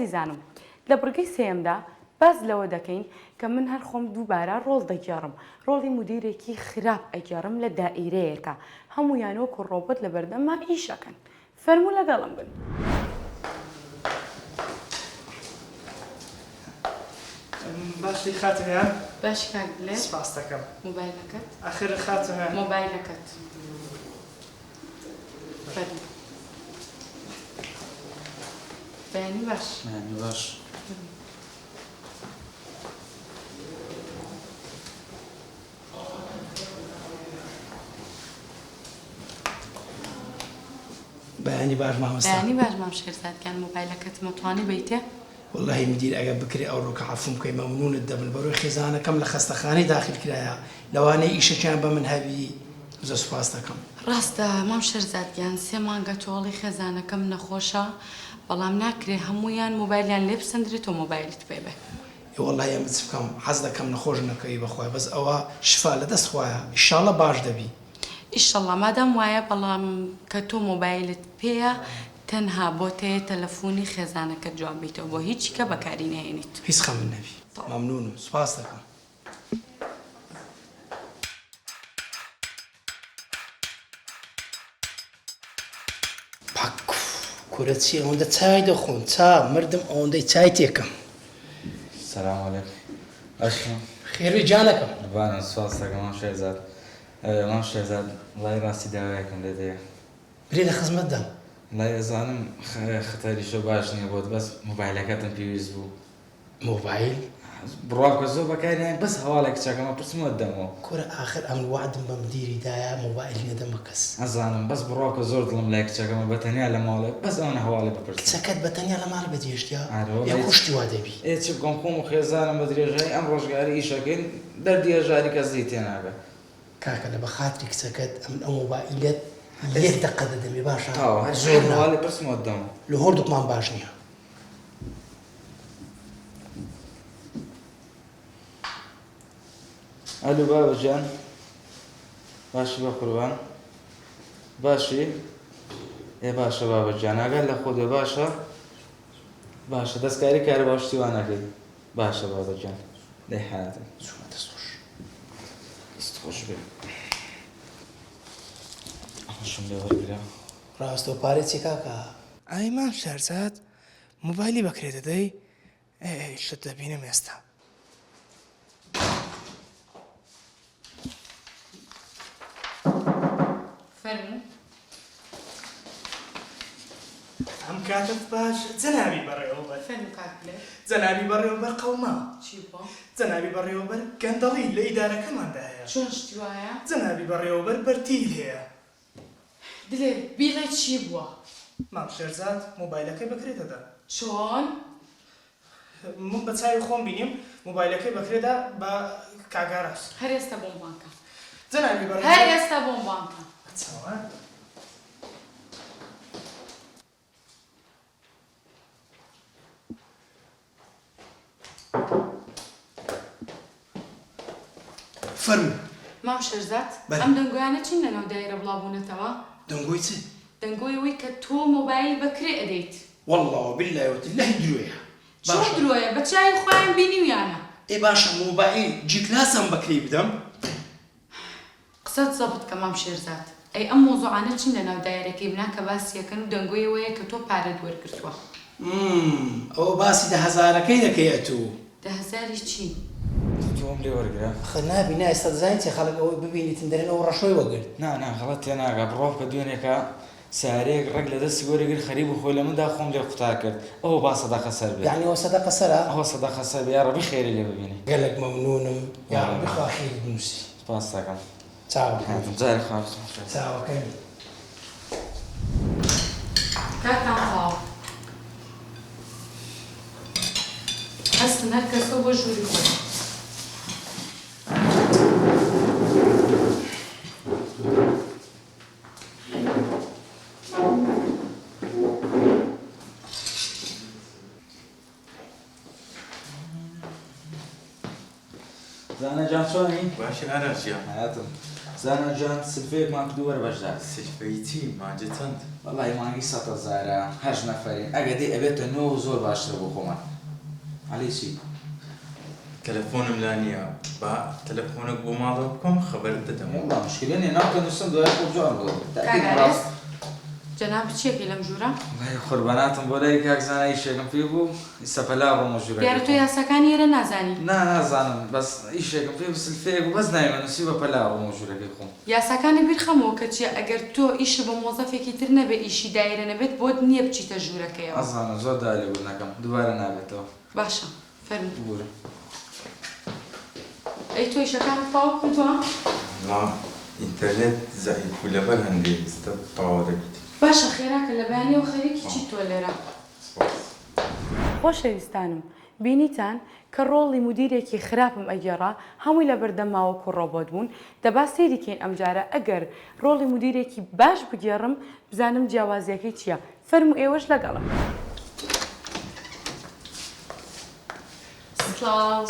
ئەزیزانم لە بڕگەی سێمدا باز لەوە دەکەین کە من هەر خۆم دووبارە ڕۆڵ دەگێڕم ڕۆڵی مدیرێکی خراپ ئەگێڕم لە دائیرەیەکە هەمویانەوە کوڕۆبەت لە بەردەممان ئیشەکەن فەرموو لەگەڵم بن. باشی خاتم هەیە؟ باش کاک بڵێ سپاس دەکەم. مۆبایلەکەت؟ ئاخر خاتم هەیە؟ مۆبایلەکەت فەرموو. بەیانی باش. بەیانی باش. بەیانی باش مامۆستا. بەیانی باش مام شێرزادگیان مۆبایلەکەت مەتوانی بیتێ؟ والله مدیر ئەگە بکرێ ئەو ڕووکە عەفوم بکەی مەمنونت دەبن بەڕۆی خێزانەکەم لە خەستەخانەی داخل کرایە لەوانەی ئیشەکیان بە من هەبی زۆر سوپاس دەکەم. ڕاستە مام شێرزادگیان 3 مانگە تۆڵی خێزانەکەم نەخۆشە بەڵام ناکرێ هەمویان مۆبایلیان لێ بسەندرێتەوە مۆبایلت پێ بێ. والله ئەمە چ بکەم حەز دەکەم نەخۆش نەکەی بەخوای بەس ئەوە شفا لەدەست خوایە ئیشاڵڵە باش دەبی. ئیشەڵڵا مادام وایە بەڵام کە تۆ مۆبایلت پێیە تەنها بۆ تەیە تەلەفۆنی خێزانەکە جواب بیتەوە بۆ هیچی کە بەکاری نهێنیت. هیچ خەمم نەبی. مەمنونم سوپاس دەکەم. کورە چی ئەوەندە چای دەخۆن چا مردم ئەوەندەی چای تێکەم. سلام علیکم. باشم. خێری جانەکەم. بانە سوپاس دەکەم مام شێرزاد. مام شێرزاد وڵای ڕاستی داوایەکەم لێ دەیە. برێ لە خزمەتدام. وڵای ئەزانم خەتەریشە باش نییە بۆت بەس مۆبایلەکەتم پێویست بوو. مۆبایل؟ بڕواکە زۆر بەکاریان بەس هەواڵێک چاکەمە پرسمەوە دەمەوە. کورە ئاخر ئەم وعدم بە مدیریدایە مۆبایلی نەدەم بە کەس. ئەزانم بەس بڕواکە زۆر دڵم لای کچەکەمە بەتەنیا لە ماڵێ بەس ئەوەنە هەواڵی بپرس. کچەکەت بەتەنیا لە ماڵ بەجێشتیا؟ یا کوشتی وا دەبی؟ چ بکەم خۆم و خێزانم بە درێژایی ئەم ڕۆژگاری ئیشەکەین دەردی هەژاری کەسی تێ ناگە. کاکە لە بەخاتری کچەکەت ئەم مۆبایلێت یەک دەقە دەدەمێ باشە؟ زۆر هەواڵی پرسمەوە دەم. لە هۆردوقمان باش نییە. ئەلو بابەجان باشی بە قوربان باشی ئێ باشە بابەجان ئاگەر لە خۆ دێ باشە باشە دەستکاری کارە باشتی وانەکەی باشە بابەجان دەی حیاتم دەستخۆش دەستخۆش بێ ئەمەشم لێ وەرگرا ڕاستە پارێ چی کاکە؟ ئای مام شێرزاد مۆبایلی بەکرێ دەدەی؟ شت دەبینم ئێستا. فەرموو. ئەم کاتت باش جەنابی بەڕێوەبەر. فەرموو کاک بڵێ. جەنابی بەڕێوەبەر قەوما. چی بۆ؟ جەنابی بەڕێوەبەر گەندەڵی لە ئیدارەکەماندا هەیە. چۆن شتی وایە؟ جەنابی بەڕێوەبەر بەرتیل هەیە. دلێ بیڵێ چی بووە؟ مام شێرزاد مۆبایلەکەی بەکرێ دەدا. چۆن؟ من بە چاوی خۆم بینیم مۆبایلەکەی بەکرێدا بە کاگاراس. هەر ئێستا بۆم بانکە. جەنابی هەر بەڕێوەبەر ئێستا بۆم بانکە. چاوە؟ فەرموو. مام شێرزاد بەڵێ. ئەم دەنگۆیانە چین لەناو دایرە بڵاوبوونەتەوە؟ دەنگۆی چ؟ دەنگۆی ئەوەی کە تۆ مۆبایل بەکرێ ئەدەیت. والله بالله وتالله درۆیە. چۆن درۆیە بە چای خۆیان بینیویانە؟ ئێ باشە مۆبایل جیکلاسم بەکرێ بدەم؟ قسەت زەبط کە مام شێرزاد. ئەی ئەم مۆزوعانە چین لەناو دایرەکەی بنا کە باسیەکەن و دەنگۆی ئەوەیە کە تۆ پارەت وەرگرتووە. ئەوە باسی 10,000ەکەی دەکەی ئەتو. 10,000 چی؟ تۆم لێ وەرگرا. خە نابینە ئێستا دەزانین چێ خەڵک ئەوەی ببینیتن دەرێن ئەو ڕەشۆی وەگرت. نا غەڵەت تێ ناگا بڕۆ کە دوێنێکە سارەیەک ڕێک لە دەستی وەرەگر خەریب و خۆی لە مندا خۆم لێ قوتار کرد ئەوە با سەدەقە سەر بێ. یعنی ئەوە سەدەقە سەرە؟ ئەوە سەدەقە سەر بێ یا ڕەبی خێری لێ ببینی. گەلێک مەمنونم یا ڕەبی خوا خێری بنووسی. سپاس دەکەم. چاوەکەم. جارێ خاوە. چاوەکەم. کاکان خاڵ. هەستن هەر کەسە بۆ ژووری خۆی. زانە جان چۆنی؟ باشی ئاراشیە. حیاتم. زانا جان سلفێکمان کردووە بەشدار سلفەیتی ماجە چەند؟ وەڵی مانگی 100,000 هەژ نەفەرین ئەگە دێ ئەبێتە نۆ زۆر باشتر بۆ خۆمان عەلی چی؟ تەلەفۆنم لا نییە با تەلەفۆنێک بۆ ماڵەوە بکەم خەبەرت دەدەم والله مشكلة إني ناقل نسم دوائر خوب جوان بقول. کاگەرێز جەناب چیەکەی لەم ژوورە؟ والله خرباناتم بولاي كاك زانا أي شيء كم فيه بو يسافلا بموجودة. دیارە تۆ یاساکانی ئێرە نازانی نا زانم بس أي شيء كم فيه بس الفيق وبس نايم نسيبه بلا بموجودة كيخون. یاساکانی بیرخەمەوە کە چیە ئەگەر تۆ ئیشە بە مۆزەفێکی تر نەبێ ئیشی دایرە نەبێت بۆت نییە بچیتە ژوورەکەیەوە أزانا زود دالي قلنا كم دوباره نابته. باشە فەرموو بوري. ئەی تۆ ئیشەکانت تەواو کردووە؟ لا ئینتەرنێت زەعیف و لەبەر هەندێک ستە تەواو دەبیت. باشە خێراکە لە بەیانیەوە خەریکی چی تۆ لێرە؟ خۆشەویستانم بینیتان کە ڕۆڵی مدیرێکی خراپم ئەگەڕا هەمووی لە بەردەماوەکو ڕۆبۆت بوون دەبا سەیریکەین ئەمجارە ئەگەر ڕۆڵی مدیرێکی باش بگێڕم بزانم جیاوازیەکەی چییە فەرموو ئێوەش لەگەڵم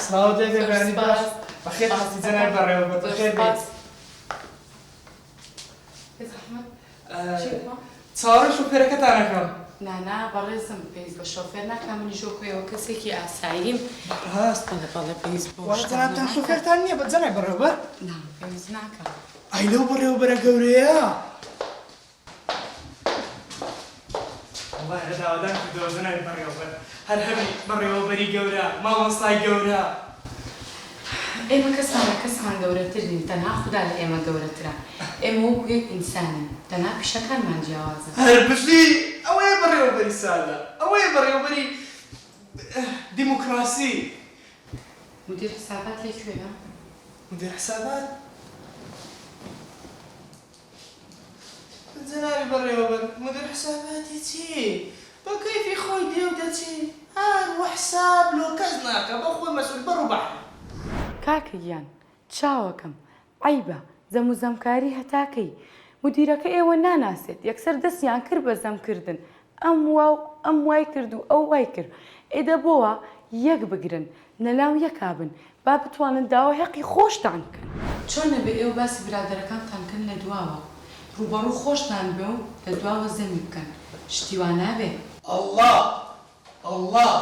سڵاو دەبێ باش بەخێر هەستی جەناب بەڕێوەبەر بەخێر بێت چاوەڕێی شۆفێرەکەتانەکەم نانا بەڕێزم پێویست بە شۆفێر ناکەم منی ژۆکۆیەوە کەسێکی ئاساییم ڕاست بەڵێ پێویست بۆ جەنابتان شۆفێرتان نییە بە جەناب بەڕێوەبەر نا پێویست ناکەم ئەی لەو بەڕێوەبەرە گەورەیە والله داوادان کردەوە جەنابی بەڕێوەبەر هەر هەمی بەڕێوەبەری گەورە مامۆستای گەورە ئێمە کەسمان گەورەتر نین تەنها خودا لە ئێمە گەورەترە ئێمە وەکو یەک ئینسانین تەنها پیشەکانمان جیاوازە هەر پشتی ئەوەیە بەڕێوەبەری سادە ئەوەیە بەڕێوەبەری دیموکراسی مدیر حسابات لەکوێیە؟ مدیر حسابات جەنابی بەڕێوەبەر مدیر حساباتی چی؟ بە کەیفی خۆی دێ و دەچی هەروە حساب لۆ کەس ناکە بە خۆی مەسئول بەڕ و بەحر کاکە گیان چاوەکەم عیبە زەم و زەمکاری هەتاکەی مدیرەکە ئێوە ناناسێت یەکسەر دەستیان کرد بە زەمکردن ئەم وای کرد و ئەو وای کرد ئێدە بۆوە یەک بگرن نەلاو یەکابن با بتوانن داوای حەقی خۆشتان بکەن چۆن نەبێ ئێوە باسی برادەرەکانتان کەن لە دواوە ڕوبەڕوو خۆشتان بێ و لە دواوە زەمی بکەن شتیوان نابێ الله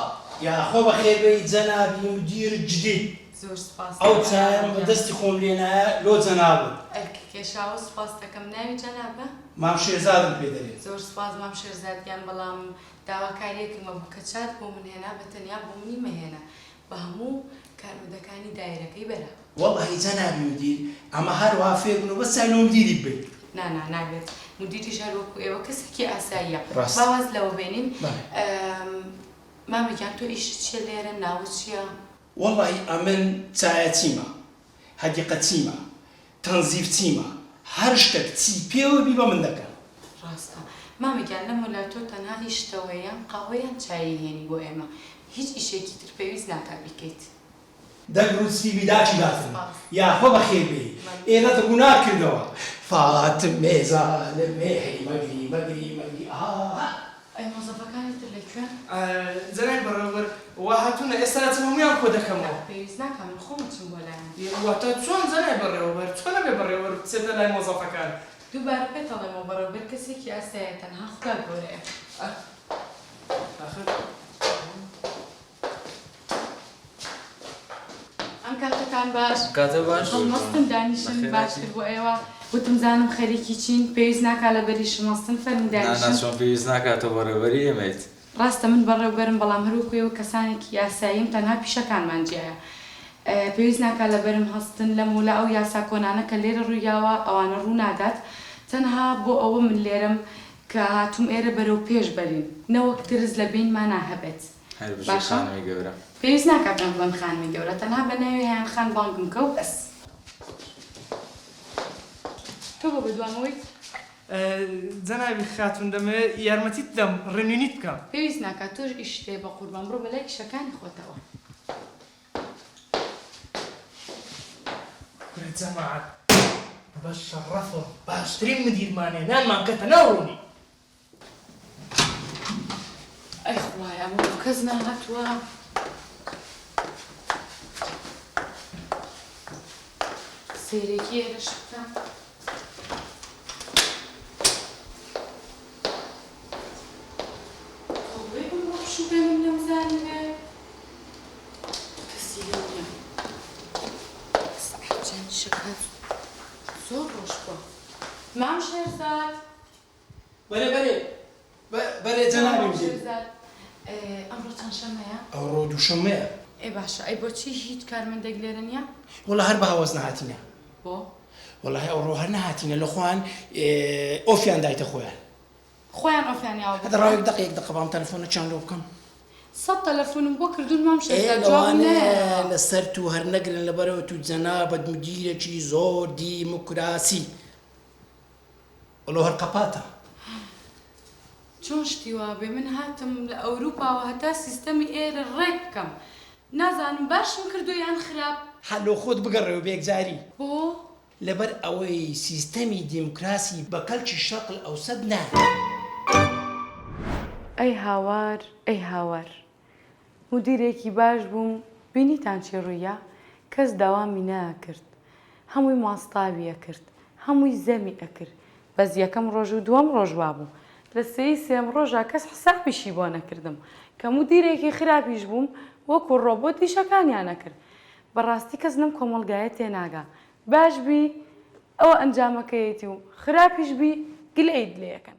یاخۆ بەخێر بێی جەنابی مدیر جدید زۆر سپاس ئەو چایم بە دەستی خۆم لێ نایە لۆ جەنابم ئەرکی کێشاوە سپاس دەکەم ناوی جەنابە مام شێزادم پێ دەرێت زۆر سپاس مام شێرزادیان بەڵام داواکاریەکەمە بوو کە چات بۆ من هێنا بە تەنیا بۆ منی مەهێنا بە هەموو کارمەندەکانی دایرەکەی بەرە وەڵی جەنابی مدیر ئەمە هەروە فێر بن و بەس چای لۆ مدیری بێت نانا نابێت مدیریش هەر وەکو ئێوە کەسێکی ئاساییە ڕاست. باواز لەوە بێنین بەڵێ. مامەگیان تۆ ئیشت چیە لێرە ناوت چییە؟ وەڵی ئەمن چایە چیمە هەدیقە چیمە تەنزیف چیمە هەر شتێک چی پێوە بی بە من دەکەن ڕاستە مامەگیان لەم وەلا تۆ تەنها ئیشتەوەیان قاوەیان چایی هێنی بۆ ئێمە هیچ ئیشێکی تر پێویست ناکا بیکەیت دەگروسی بیداچی داتن یاخۆ بەخێر بێ ئێرە دەگونا کردەوە فاتم مێزانە مێهی مەگری ئەی مۆزەفەکانی تر لەکوێن؟ جەنابی بەڕێوەبەر وا هاتوونە ئێستا دەچم هەموویان کۆ دەکەمەوە پێویست ناکە من خۆم چم بۆ لایەن واتە چۆن جەنابی بەڕێوەبەر چۆن نەبێ بەڕێوەبەر بچێتە لای مۆزەفەکان دووبارە پێتەڵێمەوە بەڕێوەبەر کەسێکی ئاساییە تەنها خودا گەورەیە آخر ئەم کاتتان باش كاتب باش. هەڵمەستن دانیشن باشتر بۆ ئێوە وتم زانم خەریکی چین پێویست ناکا لە بەری شمەستن فەرمی نا دانیشن شون في زناك تبروري يميت. ڕاستە من بەڕێوەبەرم بەڵام هەروکوێەوە کەسانێکی یاساییم تەنها پیشەکانمان جیایە پێویست ناکا لە بەرم هەستن لە مولە ئەو یاسا کۆنانە کە لێرە ڕوویاوە ئەوانە ڕوو نادات تەنها بۆ ئەوە من لێرم کە هاتووم ئێرە بەرەو پێش بەرین نەوەک ترس لە بینمانە هەبێت هل بشي باشا. خانمي قبره. پێویست ناکاتم بڵم خانمی گەورە تەنها بە ناوی هەیان خان بانگم کە و بەس تۆ بۆ بەدوامەوەی جەنابی خاتون دەمەوێت یارمەتیت دەم ڕێنوینیت بکەم پێویست ناکات تۆش ئیش شتێ بە قوربان بڕۆ بەلای کشەکانی خۆتەوە کورە جەماعەت بە شەڕەفە باشترین مدیرمانێ نانمان کەتە ناوڕوونی ئەی خوایە ئەمە بۆ کەس ناهاتووە سەیرێکی ئێرەش بکەم ئیشەکە زۆر ڕۆژ بووە. مام شێرزاد بەرێ جەنابی بژێ ئەمڕۆ چەند شەمەیە؟ ئەوڕۆ دووشەمەیە. ئێ باشە ئەی بۆچی هیچ کارمەندێک لێرە نییە؟ وەڵا هەر بە هەوەز نەهاتینە. بۆ؟ وەڵاهی ئەوڕۆ هەر نەهاتینە لە خۆیان ئۆفیان دایتە خۆیان. خۆیان ئۆفیانیاوە هەتا ڕاوێک دەقەیەک دقە بام تەلەفۆنە چیان لۆ بکەم. 100 تەلەفۆنم بۆ کردوون مام شێرزاد جواب لەوانەیە لەسەر تو هەر نەگرن لەبەرەوە تو جەنابەت مدیرێکی زۆر دیموکراسی. وەڵۆ هەر قەپاتە. چۆن شتی وا بێ من هاتم لە ئەوروپاوە هەتا سیستەمی ئێرە ڕێک بکەم. نازانم باشم کردو یان خراپ. حەلۆ خۆت بگەڕێەوە بێگزاری. بۆ؟ لەبەر ئەوەی سیستەمی دیموکراسی بە کەلکی شەقل ئەوسەد نا. ئەی هاوار ئەی هاوار مدیرێکی باش بووم بینیتان چی ڕوویە کەس داوامی ناکرد هەمووی ماستاویە کرد هەمووی زەمی ئەکرد بەس یەکەم ڕۆژ و دووەم ڕۆژ وابوو لە سێم ڕۆژە کەس حسابیشی بۆ نەکردم کە مدیرێکی خراپیش بووم وەکو ڕۆبۆت دیشەکانیان نەکرد بەڕاستی کەس نم کۆمەڵگایە تێناگا باش بی ئەوە ئەنجامەکەیەتی و خراپیش بی گلەیت لێ یەکەن